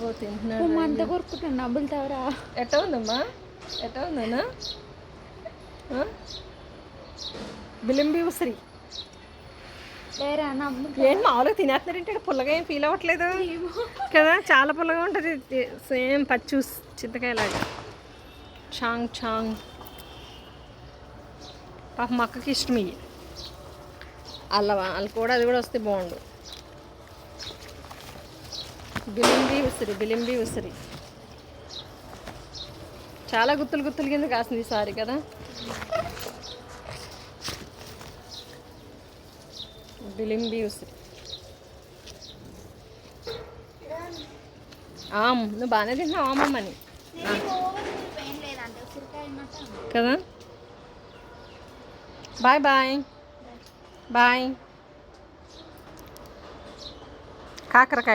ఓ తింటున్నాడు అంత కొరుకుంటాను నవ్వులు తవరా. ఎట్లా ఉందమ్మా ఎట్లా ఉందన్నా బిలింబి ఉసిరి లేరా నవ్వులు ఏం మామూలుగా తినేస్తున్నారంటే పుల్లగా ఏం ఫీల్ అవ్వట్లేదు కదా, చాలా పుల్లగా ఉంటుంది సేమ్ పచ్చి చింతకాయలాగా. చాంగ్ చాంగ్ పాప మా అక్కకి ఇష్టం ఇవి. వాళ్ళు కూడా అది కూడా వస్తే బాగుండు. బిలింబి ఉసిరి చాలా గుత్తులు గుత్తులు కింద కాసింది ఈసారి కదా. బిలింబి ఉసిరి నువ్వు బాగానే తింటున్నావు అమ్మమ్మని కదా. Bye bye bye. కాకరకాయ